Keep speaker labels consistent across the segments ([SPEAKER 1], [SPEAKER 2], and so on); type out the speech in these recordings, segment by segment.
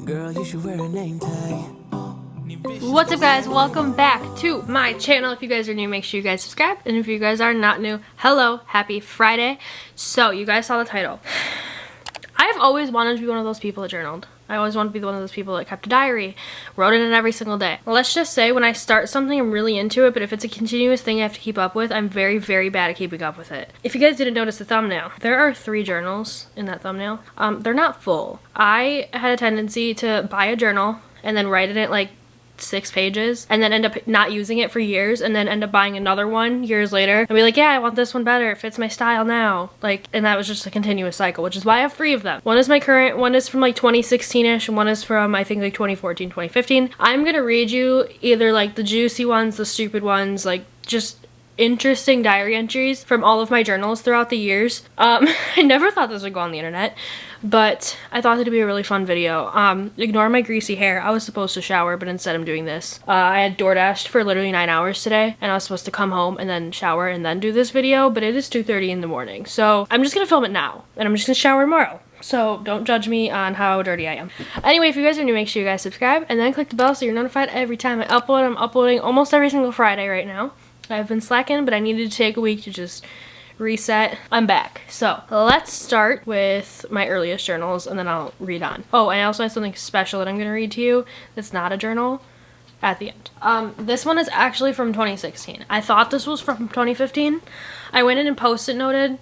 [SPEAKER 1] Girl, you should wear a name tag.
[SPEAKER 2] What's up, guys? Welcome back to my channel. If you guys are new, make sure you guys subscribe, and if you guys are not new, hello, happy Friday. So you guys saw the title. I have always wanted to be one of those people that journaled. I always wanted to be one of those people that kept a diary, wrote in it every single day. Let's just say when I start something, I'm really into it, but if it's a continuous thing I have to keep up with, I'm very, very bad at keeping up with it. If you guys didn't notice the thumbnail, there are 3 journals in that thumbnail. They're not full. I had a tendency to buy a journal and then write in it like 6 pages and then end up not using it for years and then end up buying another one years later and be like, yeah, I want this one better, it fits my style now, like, and that was just a continuous cycle, which is why I have 3 of them. One is my current, one is from like 2016ish, and one is from I think like 2014, 2015. I'm gonna read you either like the juicy ones, the stupid ones, like just interesting diary entries from all of my journals throughout the years. I never thought this would go on the internet, but I thought it'd be a really fun video. Ignore my greasy hair. I was supposed to shower, but instead I'm doing this. I had DoorDashed for literally 9 hours today, and I was supposed to come home and then shower and then do this video, but it is 2:30 in the morning. So I'm just gonna film it now, and I'm just gonna shower tomorrow. So don't judge me on how dirty I am. Anyway, if you guys are new, make sure you guys subscribe, and then click the bell so you're notified every time I upload. I'm uploading almost every single Friday right now. I've been slacking, but I needed to take a week to just reset. I'm back. So let's start with my earliest journals and then I'll read on. Oh, I also have something special that I'm going to read to you that's not a journal at the end. This one is actually from 2016. I thought this was from 2015. I went in and post-it noted?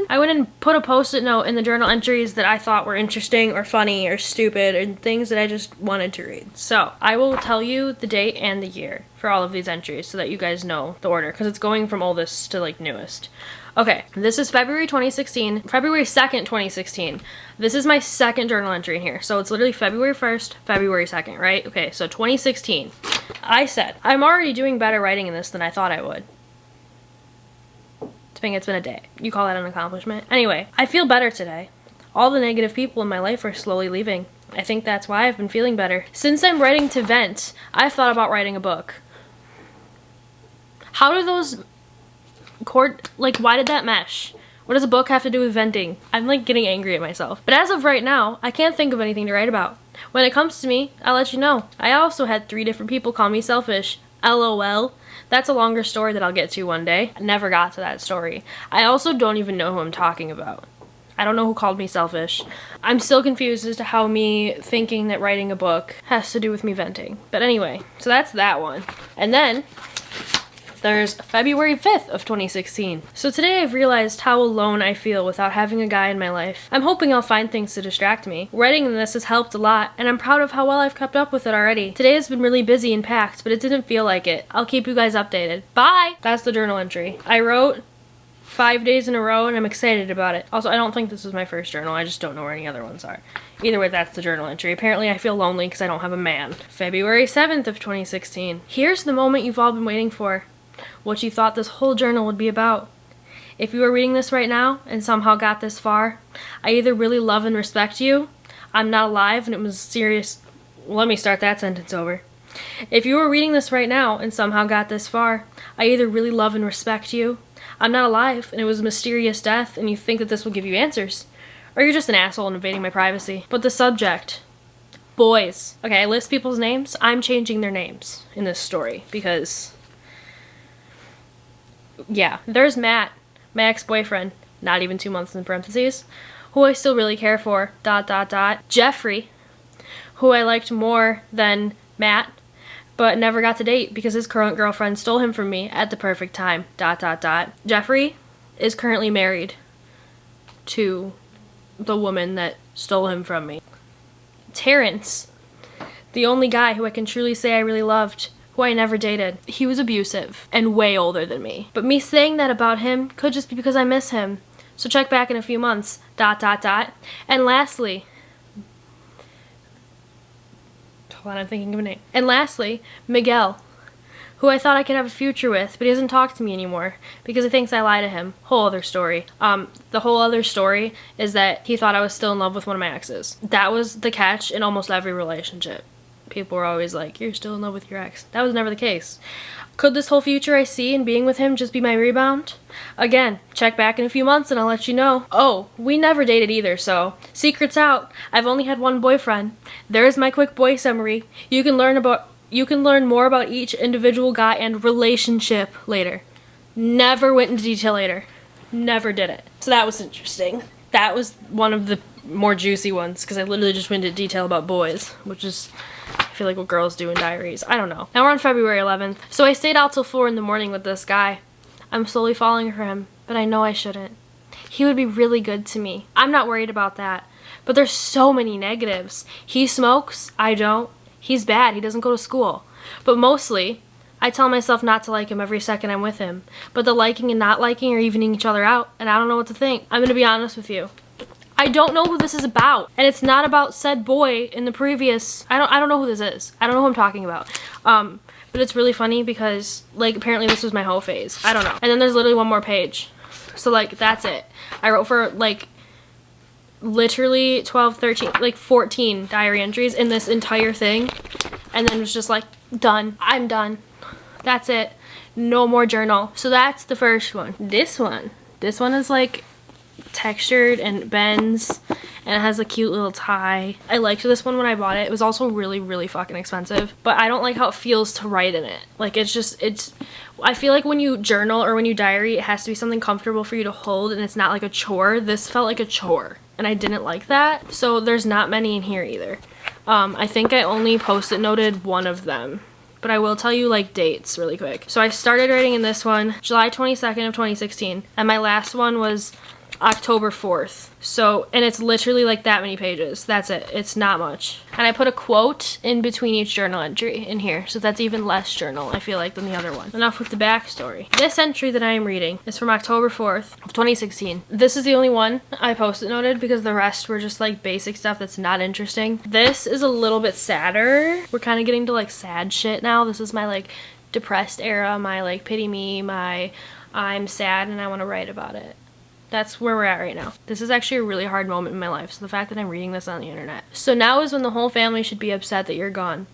[SPEAKER 2] I went and put a post-it note in the journal entries that I thought were interesting or funny or stupid and things that I just wanted to read. So I will tell you the date and the year for all of these entries so that you guys know the order, because it's going from oldest to like newest. Okay, this is February 2016, February 2nd, 2016. This is my second journal entry in here. So it's literally February 1st, February 2nd, right? Okay, so 2016. I said, I'm already doing better writing in this than I thought I would. Topanga, it's been a day. You call that an accomplishment? Anyway, I feel better today. All the negative people in my life are slowly leaving. I think that's why I've been feeling better. Since I'm writing to vent, I've thought about writing a book. How do those like, why did that mesh? What does a book have to do with venting? I'm like getting angry at myself. But as of right now, I can't think of anything to write about. When it comes to me, I'll let you know. I also had 3 different people call me selfish. LOL. That's a longer story that I'll get to one day. I never got to that story. I also don't even know who I'm talking about. I don't know who called me selfish. I'm still confused as to how me thinking that writing a book has to do with me venting. But anyway, so that's that one. And then there's February 5th of 2016. So today I've realized how alone I feel without having a guy in my life. I'm hoping I'll find things to distract me. Writing this has helped a lot, and I'm proud of how well I've kept up with it already. Today has been really busy and packed, but it didn't feel like it. I'll keep you guys updated. Bye! That's the journal entry. I wrote 5 days in a row, and I'm excited about it. Also, I don't think this is my first journal. I just don't know where any other ones are. Either way, that's the journal entry. Apparently, I feel lonely because I don't have a man. February 7th of 2016. Here's the moment you've all been waiting for. What you thought this whole journal would be about. If you are reading this right now and somehow got this far, I either really love and respect you, I'm not alive and it was serious. Let me start that sentence over. If you are reading this right now and somehow got this far, I either really love and respect you, I'm not alive and it was a mysterious death and you think that this will give you answers, or you're just an asshole and invading my privacy. But the subject, boys. Okay, I list people's names. I'm changing their names in this story because yeah, there's Matt, my ex-boyfriend, not even 2 months in parentheses, who I still really care for, ... Jeffrey, who I liked more than Matt, but never got to date because his current girlfriend stole him from me at the perfect time, ... Jeffrey is currently married to the woman that stole him from me. Terrence, the only guy who I can truly say I really loved, who I never dated. He was abusive and way older than me. But me saying that about him could just be because I miss him. So check back in a few months, ... And lastly, hold on, I'm thinking of a name. And lastly, Miguel, who I thought I could have a future with, but he doesn't talk to me anymore because he thinks I lie to him. Whole other story. The whole other story is that he thought I was still in love with one of my exes. That was the catch in almost every relationship. people were always like, you're still in love with your ex. That was never the case. Could this whole future I see in being with him just be my rebound? Again, check back in a few months and I'll let you know. Oh, we never dated either, so secret's out. I've only had one boyfriend. There's my quick boy summary. You can learn more about each individual guy and relationship later. Never went into detail later. Never did it. So that was interesting. That was one of the more juicy ones because I literally just went into detail about boys, which is, I feel like, what girls do in diaries. I don't know. Now we're on February 11th. So I stayed out till 4 in the morning with this guy. I'm slowly falling for him, but I know I shouldn't. He would be really good to me. I'm not worried about that. But there's so many negatives. He smokes. I don't. He's bad. He doesn't go to school. But mostly, I tell myself not to like him every second I'm with him. But the liking and not liking are evening each other out, and I don't know what to think. I'm gonna be honest with you. I don't know who this is about. And it's not about said boy in the previous... I don't know who this is. I don't know who I'm talking about. But it's really funny because, like, apparently this was my whole phase. I don't know. And then there's literally one more page. So, like, that's it. I wrote for, like, literally 12, 13, like 14 diary entries in this entire thing. And then it was just like, done. I'm done. That's it. No more journal. So that's the first one. This one is like textured and bends and it has a cute little tie. I liked this one when I bought it. It was also really, really fucking expensive, but I don't like how it feels to write in it. Like, I feel like when you journal or when you diary, it has to be something comfortable for you to hold and it's not like a chore. This felt like a chore and I didn't like that. So there's not many in here either. I think I only post-it noted one of them, but I will tell you like dates really quick. So I started writing in this one July 22nd of 2016 and my last one was October 4th. So, and it's literally like that many pages. That's it. It's not much. And I put a quote in between each journal entry in here. So that's even less journal, I feel like, than the other one. Enough with the backstory. This entry that I am reading is from October 4th of 2016. This is the only one I post-it noted because the rest were just like basic stuff that's not interesting. This is a little bit sadder. We're kind of getting to like sad shit now. This is my like depressed era, my like pity me, my I'm sad and I want to write about it. That's where we're at right now. This is actually a really hard moment in my life, so the fact that I'm reading this on the internet. So now is when the whole family should be upset that you're gone.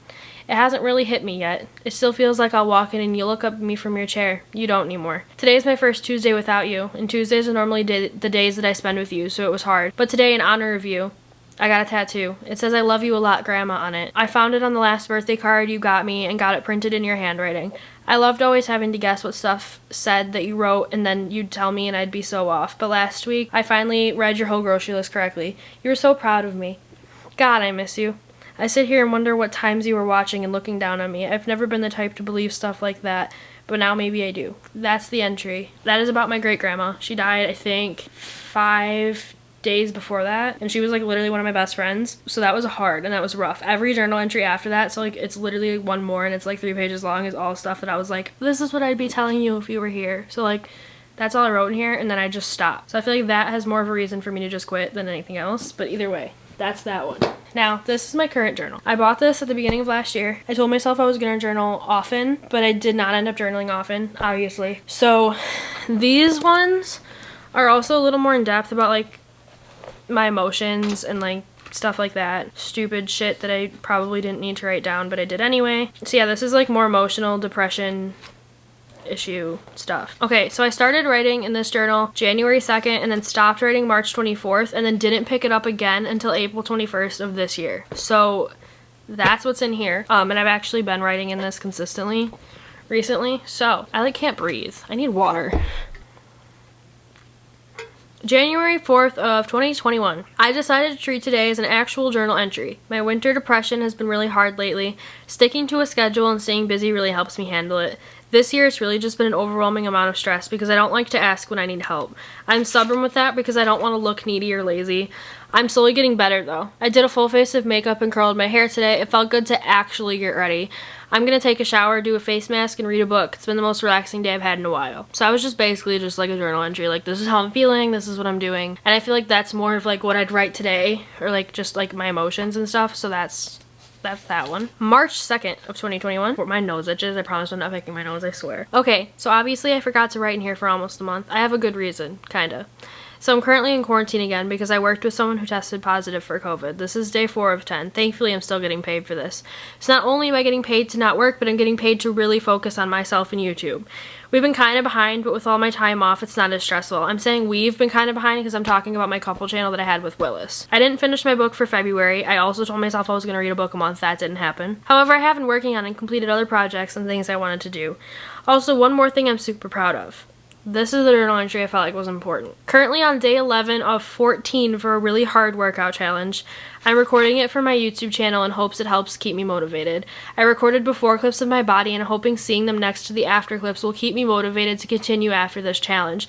[SPEAKER 2] It hasn't really hit me yet. It still feels like I'll walk in and you look up at me from your chair. You don't anymore. Today's my first Tuesday without you, and Tuesdays are normally the days that I spend with you, so it was hard. But today, in honor of you, I got a tattoo. It says I love you a lot, Grandma, on it. I found it on the last birthday card you got me and got it printed in your handwriting. I loved always having to guess what stuff said that you wrote and then you'd tell me and I'd be so off. But last week, I finally read your whole grocery list correctly. You were so proud of me. God, I miss you. I sit here and wonder what times you were watching and looking down on me. I've never been the type to believe stuff like that, but now maybe I do. That's the entry. That is about my great-grandma. She died, I think, 5 days before that, and she was like literally one of my best friends, so that was hard and that was rough. Every journal entry after that, so like it's literally one more and it's like 3 pages long, is all stuff that I was like, this is what I'd be telling you if you were here. So like that's all I wrote in here, and then I just stopped. So I feel like that has more of a reason for me to just quit than anything else, but either way, that's that one. Now, this is my current journal. I bought this at the beginning of last year. I told myself I was gonna journal often, but I did not end up journaling often, obviously. So these ones are also a little more in depth about like my emotions and like stuff like that. Stupid shit that I probably didn't need to write down, but I did anyway. So yeah, this is like more emotional depression issue stuff. Okay, so I started writing in this journal January 2nd and then stopped writing March 24th and then didn't pick it up again until April 21st of this year. So that's what's in here. And I've actually been writing in this consistently recently. So I like can't breathe. I need water. January 4th of 2021. I decided to treat today as an actual journal entry. My winter depression has been really hard lately. Sticking to a schedule and staying busy really helps me handle it. This year it's really just been an overwhelming amount of stress because I don't like to ask when I need help. I'm stubborn with that because I don't want to look needy or lazy. I'm slowly getting better though. I did a full face of makeup and curled my hair today. It felt good to actually get ready. I'm gonna take a shower, do a face mask, and read a book. It's been the most relaxing day I've had in a while. So I was just basically just like a journal entry. Like, this is how I'm feeling, this is what I'm doing. And I feel like that's more of like what I'd write today, or like just like my emotions and stuff. So that's that one. March 2nd of 2021. My nose itches. I promise I'm not picking my nose, I swear. Okay, so obviously I forgot to write in here for almost a month. I have a good reason, kinda. So I'm currently in quarantine again because I worked with someone who tested positive for COVID. This is day 4 of 10. Thankfully, I'm still getting paid for this. So not only am I getting paid to not work, but I'm getting paid to really focus on myself and YouTube. We've been kind of behind, but with all my time off, it's not as stressful. I'm saying we've been kind of behind because I'm talking about my couple channel that I had with Willis. I didn't finish my book for February. I also told myself I was going to read a book a month. That didn't happen. However, I have been working on and completed other projects and things I wanted to do. Also, one more thing I'm super proud of. This is the journal entry I felt like was important. Currently on day 11 of 14 for a really hard workout challenge. I'm recording it for my YouTube channel in hopes it helps keep me motivated. I recorded before clips of my body and hoping seeing them next to the after clips will keep me motivated to continue after this challenge.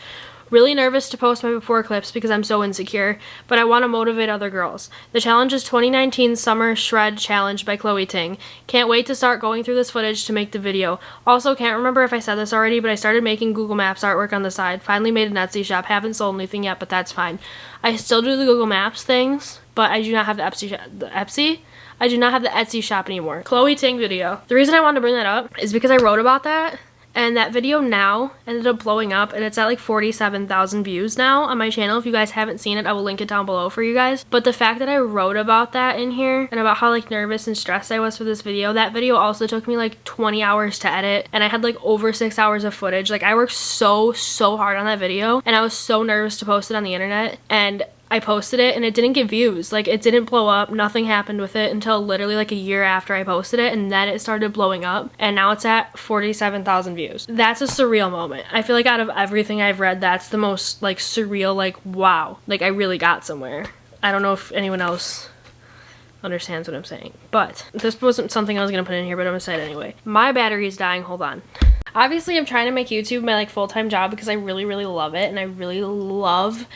[SPEAKER 2] Really nervous to post my before clips because I'm so insecure, but I want to motivate other girls. The challenge is 2019 Summer Shred Challenge by Chloe Ting. Can't wait to start going through this footage to make the video. Also, can't remember if I said this already, but I started making Google Maps artwork on the side. Finally made an Etsy shop. Haven't sold anything yet, but that's fine. I still do the Google Maps things, but I do not have the Etsy. I do not have the Etsy shop anymore. Chloe Ting video. The reason I wanted to bring that up is because I wrote about that. And that video now ended up blowing up, and it's at like 47,000 views now on my channel. If you guys haven't seen it, I will link it down below for you guys. But the fact that I wrote about that in here and about how like nervous and stressed I was for this video, that video also took me like 20 hours to edit, and I had like over 6 hours of footage. Like I worked so hard on that video, and I was so nervous to post it on the internet, and I posted it and it didn't get views. Like it didn't blow up. Nothing happened with it until literally like a year after I posted it, and then it started blowing up, and now it's at 47,000 views. That's a surreal moment. I feel like out of everything I've read, that's the most like surreal, like wow, like I really got somewhere. I don't know if anyone else understands what I'm saying, but this wasn't something I was gonna put in here, but I'm gonna say it anyway. My battery is dying. Hold on. Obviously I'm trying to make YouTube my like full-time job because I really love it, and I really love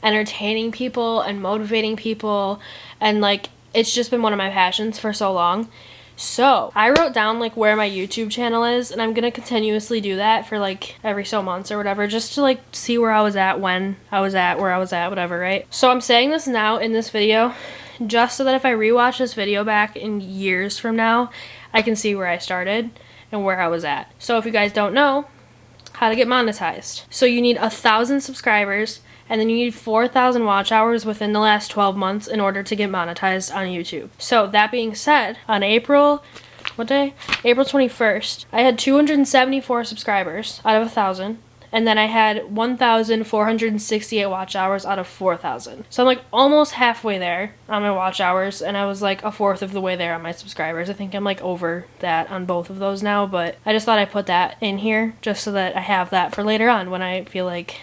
[SPEAKER 2] entertaining people and motivating people, and like it's just been one of my passions for so long. So I wrote down like where my YouTube channel is, and I'm gonna continuously do that for like every so months or whatever, just to like see where I was at, when I was at, where I was at, whatever, right? So I'm saying this now in this video just so that if I rewatch this video back in years from now, I can see where I started and where I was at. So if you guys don't know how to get monetized, so you need 1,000 subscribers, and then you need 4,000 watch hours within the last 12 months in order to get monetized on YouTube. So that being said, on April 21st, I had 274 subscribers out of 1,000, and then I had 1,468 watch hours out of 4,000. So I'm like almost halfway there on my watch hours, and I was like a fourth of the way there on my subscribers. I think I'm like over that on both of those now, but I just thought I'd put that in here just so that I have that for later on when I feel like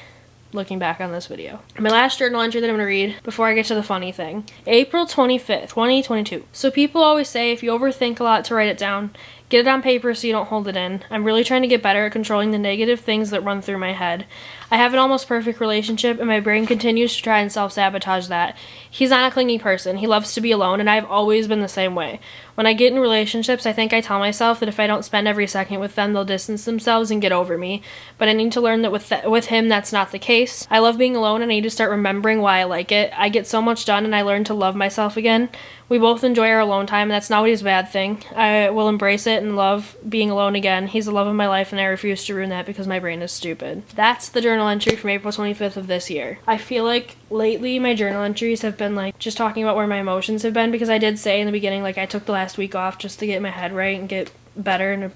[SPEAKER 2] looking back on this video. My last journal entry that I'm gonna read before I get to the funny thing. April 25th, 2022. So people always say if you overthink a lot to write it down, get it on paper so you don't hold it in. I'm really trying to get better at controlling the negative things that run through my head. I have an almost perfect relationship, and my brain continues to try and self-sabotage that. He's not a clingy person. He loves to be alone, and I've always been the same way. When I get in relationships, I think I tell myself that if I don't spend every second with them, they'll distance themselves and get over me. But I need to learn that with him, that's not the case. I love being alone, and I need to start remembering why I like it. I get so much done, and I learn to love myself again. We both enjoy our alone time, and that's not always a bad thing. I will embrace it and love being alone again. He's the love of my life, and I refuse to ruin that because my brain is stupid. That's the journal entry from April 25th of this year. I feel like lately my journal entries have been like just talking about where my emotions have been, because I did say in the beginning like I took the last week off just to get my head right and get better and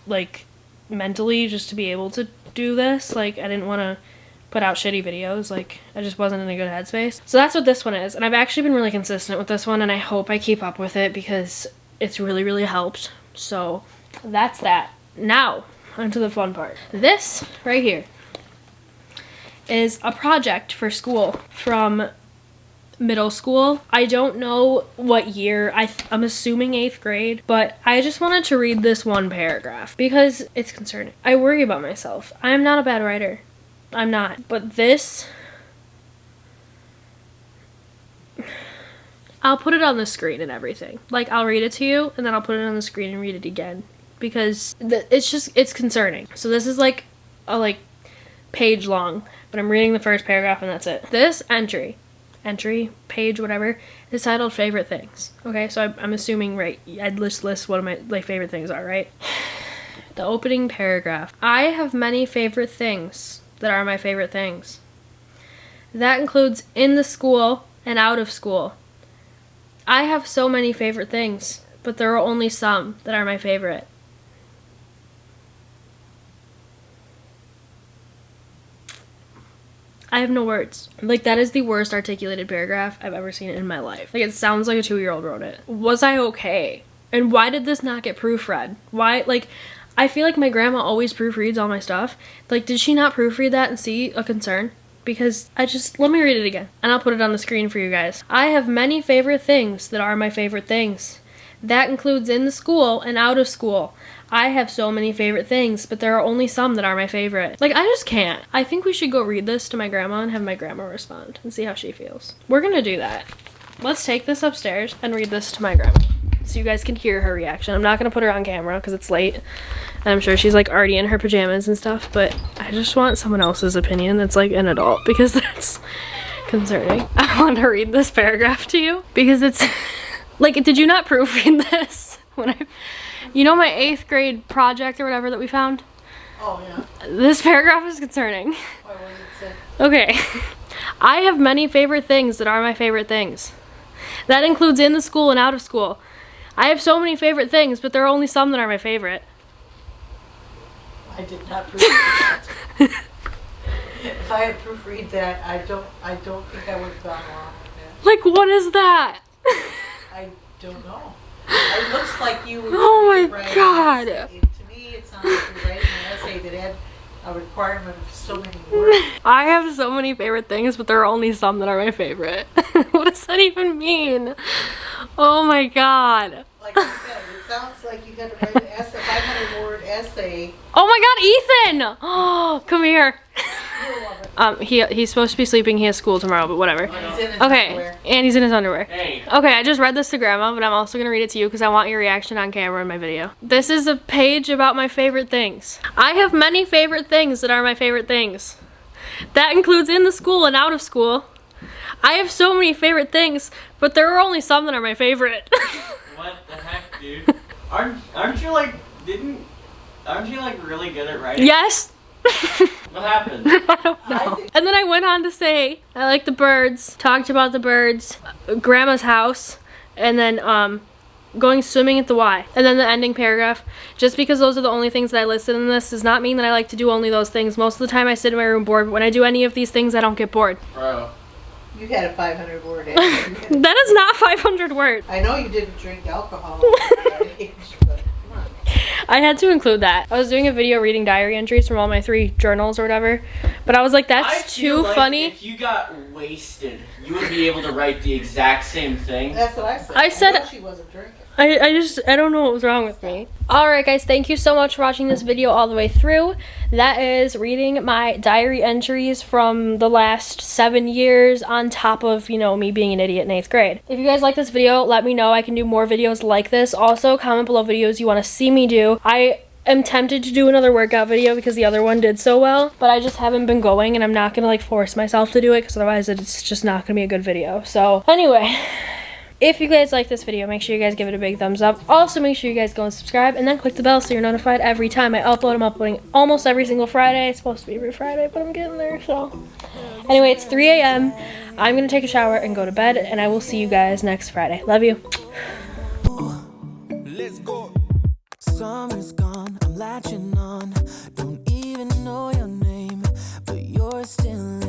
[SPEAKER 2] like mentally just to be able to do this. Like I didn't want to put out shitty videos, like I just wasn't in a good headspace. So that's what this one is, and I've actually been really consistent with this one, and I hope I keep up with it because it's really helped. So that's that. Now onto the fun part. This right here is a project for school from middle school. I don't know what year. I'm assuming 8th grade, but I just wanted to read this one paragraph because it's concerning. I worry about myself. I'm not a bad writer. I'm not. But this, I'll put it on the screen and everything. Like I'll read it to you and then I'll put it on the screen and read it again because it's concerning. So this is like a page long, but I'm reading the first paragraph and that's it. This entry, page, whatever, is titled Favorite Things. Okay, so I'm assuming, right, I'd list what my favorite things are, right? The opening paragraph. I have many favorite things that are my favorite things. That includes in the school and out of school. I have so many favorite things, but there are only some that are my favorite. I have no words. Like, that is the worst articulated paragraph I've ever seen in my life. Like, it sounds like a 2-year-old wrote it. Was I okay? And why did this not get proofread? Why, like, I feel like my grandma always proofreads all my stuff. Like, did she not proofread that and see a concern? Because let me read it again, and I'll put it on the screen for you guys. I have many favorite things that are my favorite things. That includes in the school and out of school. I have so many favorite things, but there are only some that are my favorite. Like, I just can't. I think we should go read this to my grandma and have my grandma respond and see how she feels. We're gonna do that. Let's take this upstairs and read this to my grandma so you guys can hear her reaction. I'm not gonna put her on camera because it's late, and I'm sure she's like already in her pajamas and stuff, but I just want someone else's opinion that's like an adult, because that's concerning. I want to read this paragraph to you because it's like, did you not proofread this when you know my 8th grade project or whatever that we found?
[SPEAKER 3] Oh, yeah.
[SPEAKER 2] This paragraph is concerning.
[SPEAKER 3] What does it say?
[SPEAKER 2] Okay. I have many favorite things that are my favorite things. That includes in the school and out of school. I have so many favorite things, but there are only some that are my favorite.
[SPEAKER 3] I did not proofread that. If I had proofread that, I don't think I would have gone along with that.
[SPEAKER 2] Like, what is that?
[SPEAKER 3] I don't know. It looks like you.
[SPEAKER 2] Oh my God.
[SPEAKER 3] To me, it sounds like you're writing an essay that had a requirement of so many words.
[SPEAKER 2] I have so many favorite things, but there are only some that are my favorite. What does that even mean? Oh my God.
[SPEAKER 3] Like I said, it sounds like you got to write an essay, 500-word essay.
[SPEAKER 2] Oh my God, Ethan! Oh, come here. He's supposed to be sleeping. He has school tomorrow, but whatever.
[SPEAKER 3] He's in his
[SPEAKER 2] Okay,
[SPEAKER 3] underwear.
[SPEAKER 2] and he's in his underwear.
[SPEAKER 4] Hey.
[SPEAKER 2] Okay, I just read this to Grandma, but I'm also gonna read it to you because I want your reaction on camera in my video. This is a page about my favorite things. I have many favorite things that are my favorite things. That includes in the school and out of school. I have so many favorite things, but there are only some that are my favorite.
[SPEAKER 4] What the heck, dude? Aren't you like really good at writing?
[SPEAKER 2] Yes.
[SPEAKER 4] What happened?
[SPEAKER 2] I don't know. And then I went on to say, I like the birds, talked about the birds, Grandma's house, and then going swimming at the Y. And then the ending paragraph, just because those are the only things that I listed in this does not mean that I like to do only those things. Most of the time I sit in my room bored, but when I do any of these things, I don't get bored.
[SPEAKER 4] Bro.
[SPEAKER 3] You had a 500-word essay.
[SPEAKER 2] That is not 500 words.
[SPEAKER 3] I know you didn't drink alcohol at that age, but come on.
[SPEAKER 2] I had to include that. I was doing a video reading diary entries from all my 3 journals or whatever, but I was like,
[SPEAKER 4] I
[SPEAKER 2] that's
[SPEAKER 4] feel
[SPEAKER 2] too
[SPEAKER 4] like
[SPEAKER 2] funny.
[SPEAKER 4] If you got wasted, you would be able to write the exact same thing.
[SPEAKER 3] That's what I said.
[SPEAKER 2] I said-
[SPEAKER 3] know she wasn't drinking.
[SPEAKER 2] I don't know what was wrong with me. Alright guys, thank you so much for watching this video all the way through. That is reading my diary entries from the last 7 years on top of, you know, me being an idiot in 8th grade. If you guys like this video, let me know. I can do more videos like this. Also, comment below videos you want to see me do. I am tempted to do another workout video because the other one did so well, but I just haven't been going, and I'm not gonna like force myself to do it because otherwise it's just not gonna be a good video. So anyway, if you guys like this video, make sure you guys give it a big thumbs up. Also, make sure you guys go and subscribe and then click the bell so you're notified every time I upload. I'm uploading almost every single Friday. It's supposed to be every Friday, but I'm getting there, so. Anyway, it's 3 a.m. I'm gonna take a shower and go to bed, and I will see you guys next Friday. Love you.
[SPEAKER 1] Let's go. Summer's gone, I'm latching on. Don't even know your name, but you're still